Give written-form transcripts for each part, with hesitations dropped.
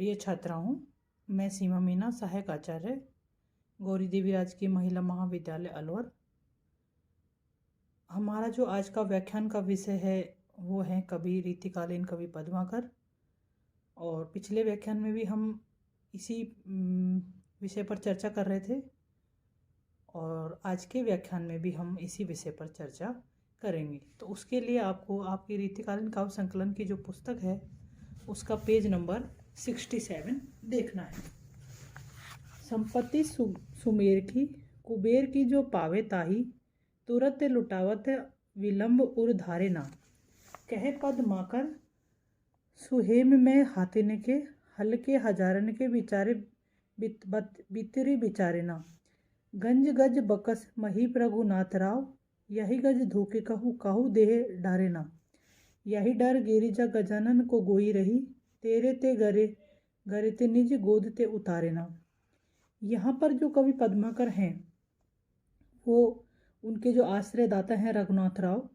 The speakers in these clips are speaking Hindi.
प्रिय छात्राओं, मैं सीमा मीना, सहायक आचार्य, गौरी देवी राजकीय महिला महाविद्यालय अलवर। हमारा जो आज का व्याख्यान का विषय है वो है कवि रीतिकालीन कवि पद्माकर। और पिछले व्याख्यान में भी हम इसी विषय पर चर्चा कर रहे थे और आज के व्याख्यान में भी हम इसी विषय पर चर्चा करेंगे। तो उसके लिए आपको आपकी रीतिकालीन काव्य संकलन की जो पुस्तक है उसका पेज नंबर 67 देखना है। संपत्ति सुमेर की, कुबेर की जो पावे ताही, तुरत लुटावत विलंब उर धारे ना। कहे पद माकर सुहेम में हाथिन के, हल्के हजारन के बिचारे बितरी बिचारे ना। गंज गज बकस मही प्रभुनाथ राव, यही गज धोखे कहू कहू देह डारे ना। यही डर गिरिजा गजानन को गोई रही, तेरे ते गरे गरे ते निज गोद ते उतारे ना। यहाँ पर जो कवि पद्माकर हैं वो उनके जो आश्रयदाता हैं रघुनाथ राव,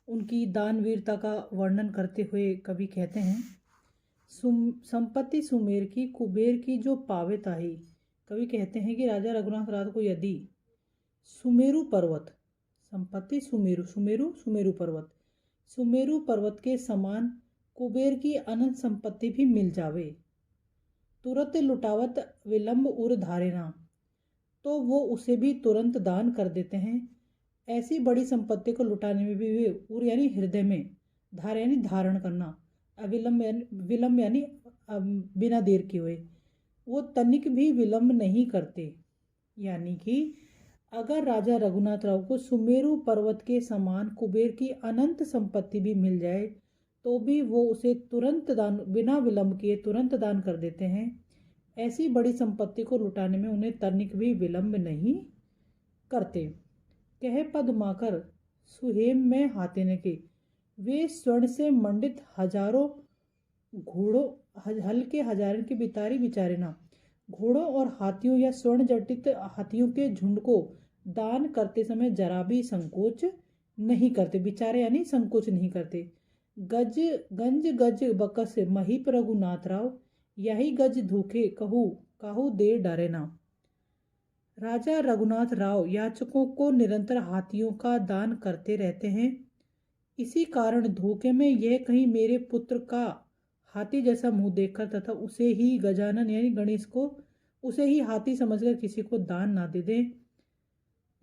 उनकी दानवीरता का वर्णन करते हुए कवि कहते हैं संपत्ति सुमेर की, कुबेर की जो पावे ताही। कवि कहते हैं कि राजा रघुनाथ राव को यदि सुमेरु पर्वत, संपत्ति सुमेरु सुमेरु सुमेरु पर्वत, सुमेरु पर्वत के समान कुबेर की अनंत संपत्ति भी मिल जावे, तुरंत लुटावत विलंब उर धारे ना, तो वो उसे भी तुरंत दान कर देते हैं। ऐसी बड़ी संपत्ति को लुटाने में भी वे उर यानी हृदय में, धार यानी धारण करना, विलंब यानी बिना देर किए हुए, वो तनिक भी विलंब नहीं करते। यानी कि अगर राजा रघुनाथ राव को सुमेरु पर्वत के समान कुबेर की अनंत संपत्ति भी मिल जाए तो भी वो उसे तुरंत दान, बिना विलंब किए तुरंत दान कर देते हैं। ऐसी बड़ी संपत्ति को लुटाने में उन्हें तनिक भी विलंब नहीं करते। कहे पद्माकर सुहेम में हाथिन के, वे स्वर्ण से मंडित हजारों घोड़ों, हल्के हजारन के बितारी बिचारे ना। घोड़ों और हाथियों या स्वर्ण जटित हाथियों के झुंड को दान करते समय जरा भी संकोच नहीं करते। बिचारे यानी संकोच नहीं करते। गंज गज बकस मही रघुनाथ राव, यही गज धोखे कहू कहू दे डरे ना। राजा रघुनाथ राव याचकों को निरंतर हाथियों का दान करते रहते हैं। इसी कारण धोखे में यह कहीं मेरे पुत्र का हाथी जैसा मुंह देखकर तथा उसे ही गजानन यानी गणेश को उसे ही हाथी समझकर किसी को दान ना दे दें।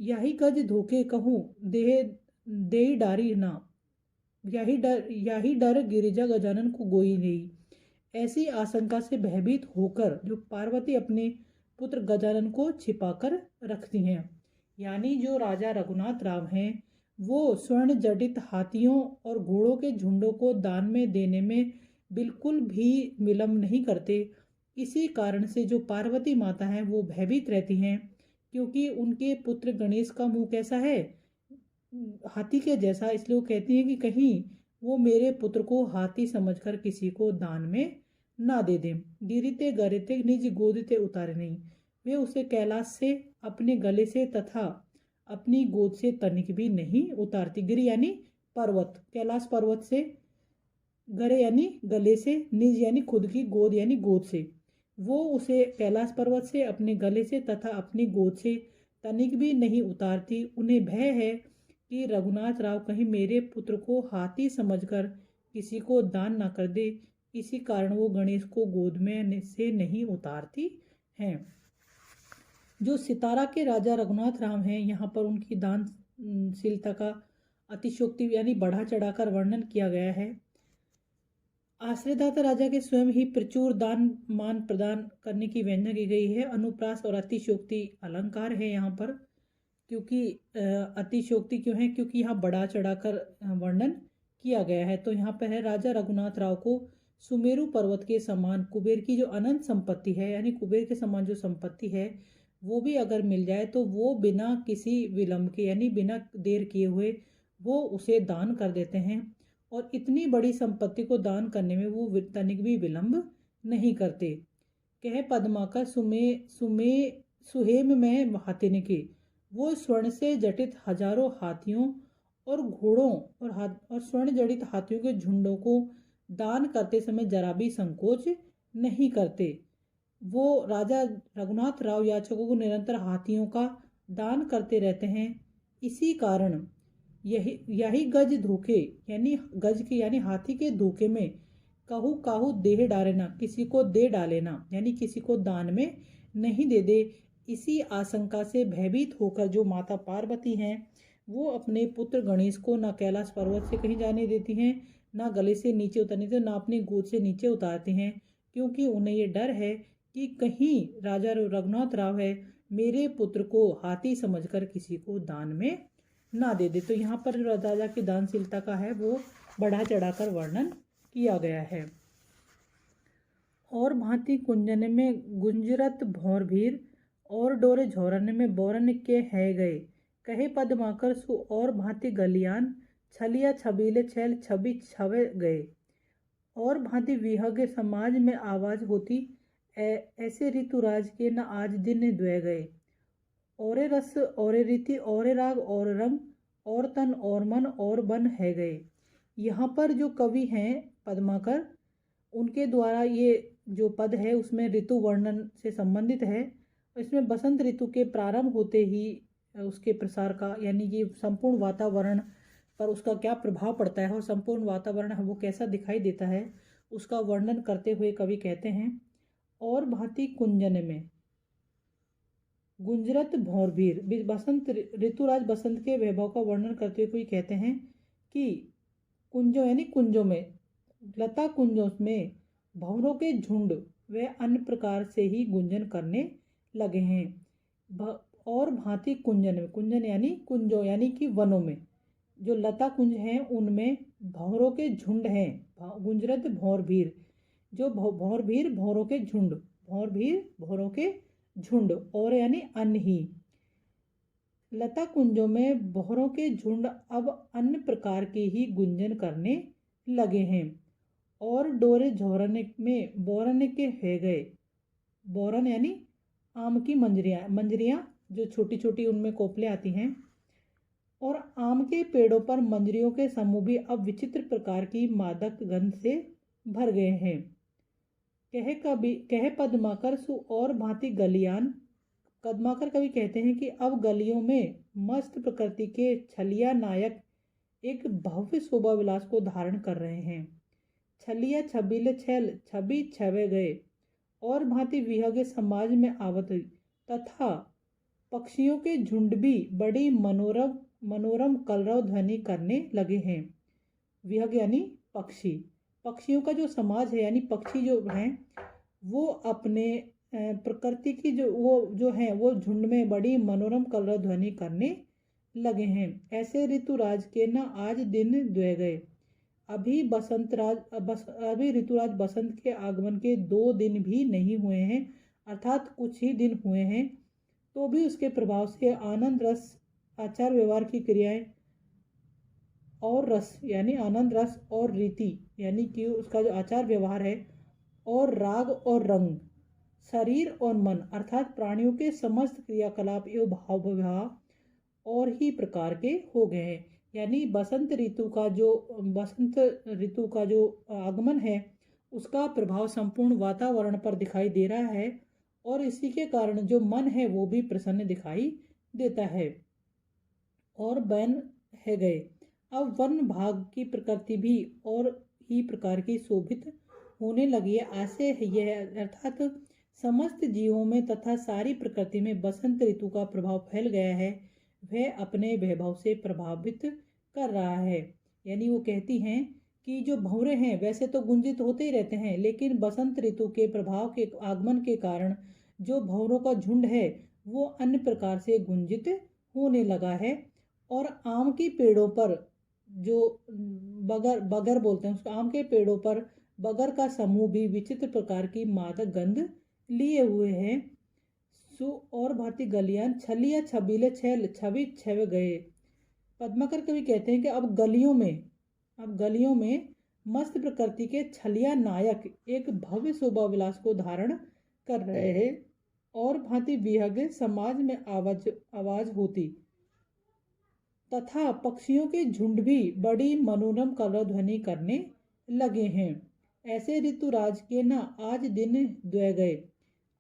यही गज धोखे कहूँ दे डारी ना, यही डर गिरिजा गजानन को गोई नहीं। ऐसी आशंका से भयभीत होकर जो पार्वती अपने पुत्र गजानन को छिपाकर रखती हैं। यानी जो राजा रघुनाथ राव हैं वो स्वर्ण जडित हाथियों और घोड़ों के झुंडों को दान में देने में बिल्कुल भी विलंब नहीं करते। इसी कारण से जो पार्वती माता हैं वो भयभीत रहती हैं, क्योंकि उनके पुत्र गणेश का मुंह कैसा है, हाथी के जैसा। इसलिए वो कहती हैं कि कहीं वो मेरे पुत्र को हाथी समझकर किसी को दान में ना दे दें। गिरिते गरिते निज गोदते उतारे नहीं, वे उसे कैलाश से, अपने गले से तथा अपनी गोद से तनिक भी नहीं उतारती। गिरि यानी पर्वत, कैलाश पर्वत से, गरे यानी गले से, निज यानी खुद की, गोद यानी गोद से, वो उसे कैलाश पर्वत से, अपने गले से तथा अपनी गोद से तनिक भी नहीं उतारती। उन्हें भय है कि रघुनाथ राव कहीं मेरे पुत्र को हाथी समझकर किसी को दान ना कर दे। इसी कारण वो गणेश को गोद में से नहीं उतारती हैं। जो सितारा के राजा रघुनाथ राव हैं, यहाँ पर उनकी दानशीलता का अतिशयोक्ति यानी बढ़ा चढ़ाकर वर्णन किया गया है। आश्रयदाता राजा के स्वयं ही प्रचुर दान मान प्रदान करने की व्यंजना की गई है। अनुप्रास और अतिशयोक्ति अलंकार है यहाँ पर, क्योंकि अतिशयोक्ति क्यों है, क्योंकि यहाँ बढ़ा चढ़ाकर वर्णन किया गया है। तो यहाँ पर है राजा रघुनाथ राव को सुमेरु पर्वत के समान कुबेर की जो अनंत संपत्ति है, यानी कुबेर के समान जो संपत्ति है वो भी अगर मिल जाए तो वो बिना किसी विलंब के यानी बिना देर किए हुए वो उसे दान कर देते हैं। और इतनी बड़ी संपत्ति को दान करने में वो तनिक भी विलंब नहीं करते। कह पद्माकर सुहेम में हाथिन के, वो स्वर्ण से जटित हजारों हाथियों और घोड़ों और स्वर्ण जड़ित हाथियों के झुंडों को दान करते समय जरा भी संकोच नहीं करते। वो राजा रघुनाथ राव याचकों को निरंतर हाथियों का दान करते रहते हैं। इसी कारण यही यही गज धोखे यानी गज के यानी हाथी के धोखे में कहू काहू देह डालेना, किसी को दे डालेना यानी किसी को दान में नहीं दे दे। इसी आशंका से भयभीत होकर जो माता पार्वती हैं वो अपने पुत्र गणेश को न कैलाश पर्वत से कहीं जाने देती हैं, ना गले से नीचे उतरने देती, ना अपनी गोद से नीचे उतारती हैं, क्योंकि उन्हें ये डर है कि कहीं राजा रघुनाथ राव है मेरे पुत्र को हाथी समझकर किसी को दान में ना दे दे। तो यहाँ पर जो राजा की दानशीलता का है वो बढ़ा चढ़ाकर वर्णन किया गया है। और भांति कुंजन में गुंजरत भौर भीर, और डोरे झोरन में बोरन के है गए, कहे पदमाकर सु और भांति गलियान, छलिया छबीले छैल छवि छवे गए। और भांति विहग समाज में आवाज होती, ऐसे ऋतुराज के न आज दिन द्वय गए। औरे रस औरे रीति औरे राग और रंग, और तन और मन और बन है गए। यहाँ पर जो कवि हैं पद्माकर, उनके द्वारा ये जो पद है उसमें ऋतु वर्णन से संबंधित है। इसमें बसंत ऋतु के प्रारंभ होते ही उसके प्रसार का यानी कि संपूर्ण वातावरण पर उसका क्या प्रभाव पड़ता है और संपूर्ण वातावरण है वो कैसा दिखाई देता है उसका वर्णन करते हुए कवि कहते हैं। और भांति कुंजन में गुंजरत भौरभीर, बसंत ऋतुराज बसंत के वैभव का वर्णन करते हुए कहते हैं कि कुंजों यानी कुंजों में, लता कुंजों में भंवरों के झुंड व अन्य प्रकार से ही गुंजन करने लगे हैं। और भांति कुंजन में, कुंजन यानी कुंजों यानी कि वनों में जो लता कुंज हैं उनमें भंवरों के झुंड हैं। गुंजरत भौरभीर, जो भौरभीर भौरों के झुंड, भौरभीर भौरों के झुंड, और यानी अन्य ही लता कुंजों में भौरों के झुंड अब अन्य प्रकार के ही गुंजन करने लगे हैं। और डोरे झोरने में बोरन के है गए, बोरन यानी आम की मंजरियाँ जो छोटी छोटी उनमें कोपले आती हैं। और आम के पेड़ों पर मंजरियों के समूह भी अब विचित्र प्रकार की मादक गंध से भर गए हैं। कहे पद्माकर सु और भांति गलियान, पद्माकर कवि कहते हैं कि अब गलियों में मस्त प्रकृति के छलिया नायक एक भव्य शोभा विलास को धारण कर रहे हैं। छलिया छबीले छैल छवि छवे गए, और भांति विहगे समाज में आवत हुई, तथा पक्षियों के झुंड भी बड़ी मनोरम कलरव ध्वनि करने लगे हैं। विहग यानी पक्षी, पक्षियों का जो समाज है यानी पक्षी जो हैं वो अपने प्रकृति की जो हैं वो झुंड में बड़ी मनोरम कलरव ध्वनि करने लगे हैं। ऐसे ऋतुराज के न आज दिन द्वय गए। अभी ऋतुराज बसंत के आगमन के 2 दिन भी नहीं हुए हैं, अर्थात कुछ ही दिन हुए हैं, तो भी उसके प्रभाव से आनंद रस, आचार व्यवहार की क्रियाएं और रस यानी आनंद रस और रीति यानी कि उसका जो आचार व्यवहार है, और राग और रंग, शरीर और मन अर्थात प्राणियों के समस्त क्रियाकलाप एवं भाव व्यवहार और ही प्रकार के हो गए हैं। यानी बसंत ऋतु का जो आगमन है उसका प्रभाव संपूर्ण वातावरण पर दिखाई दे रहा है, और इसी के कारण जो मन है वो भी प्रसन्न दिखाई देता है। और वन है गए, अब वन भाग की प्रकृति भी और ही प्रकार की शोभित होने लगी है। ऐसे यह अर्थात समस्त जीवों में तथा सारी प्रकृति में बसंत ऋतु का प्रभाव फैल गया है, वह अपने वैभव से प्रभावित कर रहा है। यानी वो कहती हैं कि जो भंवरे हैं वैसे तो गुंजित होते ही रहते हैं, लेकिन बसंत ऋतु के प्रभाव के आगमन के कारण जो भंवरों का झुंड है वो अन्य प्रकार से गुंजित होने लगा है। और आम की पेड़ों पर जो बगर बोलते हैं उसको, आम के पेड़ों पर बगर का समूह भी विचित्र प्रकार की मादक गंध लिए हुए हैं। और भांति गलियान छलिया छबीले छैल छवि छव गए। पद्माकर कवि कहते हैं कि अब गलियों में मस्त प्रकृति के छलिया नायक एक भव्य शोभा विलास को धारण कर रहे हैं, और भांति विहग समाज में आवाज होती, तथा पक्षियों के झुंड भी बड़ी मनोरम कलरव ध्वनि करने लगे हैं। ऐसे ऋतुराज के न आज दिन द्वय गए।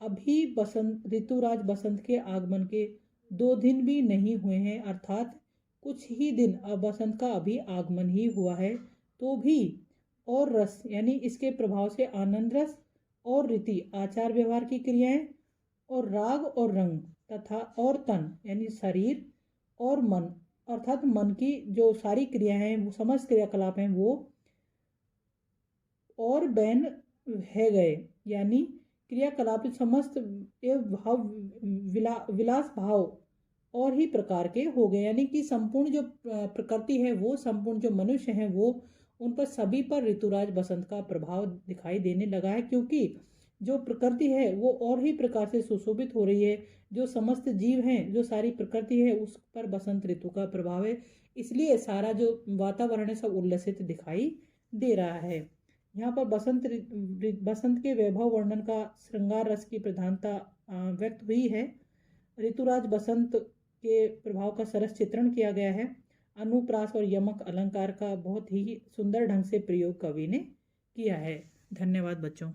अभी बसंत ऋतुराज बसंत के आगमन के 2 दिन भी नहीं हुए हैं, अर्थात कुछ ही दिन अब बसंत का अभी आगमन ही हुआ है, तो भी और रस यानी इसके प्रभाव से आनंद रस और रीति आचार व्यवहार की क्रियाएं और राग और रंग तथा और तन यानी शरीर और मन अर्थात मन की जो सारी क्रियाएं हैं, वो समस्त क्रियाकलाप हैं, वो और बैन है गए, यानी क्रियाकलाप समस्त भाव विलास भाव और ही प्रकार के हो गए, यानी कि संपूर्ण जो प्रकृति है, वो संपूर्ण जो मनुष्य हैं, वो उन पर सभी पर ऋतुराज बसंत का प्रभाव दिखाई देने लगा है, क्योंकि जो प्रकृति है वो और ही प्रकार से सुशोभित हो रही है। जो समस्त जीव हैं, जो सारी प्रकृति है, उस पर बसंत ऋतु का प्रभाव है, इसलिए सारा जो वातावरण है सब उल्लसित दिखाई दे रहा है। यहाँ पर बसंत के वैभव वर्णन का श्रृंगार रस की प्रधानता व्यक्त हुई है। ऋतुराज बसंत के प्रभाव का सरस चित्रण किया गया है। अनुप्रास और यमक अलंकार का बहुत ही सुंदर ढंग से प्रयोग कवि ने किया है। धन्यवाद बच्चों।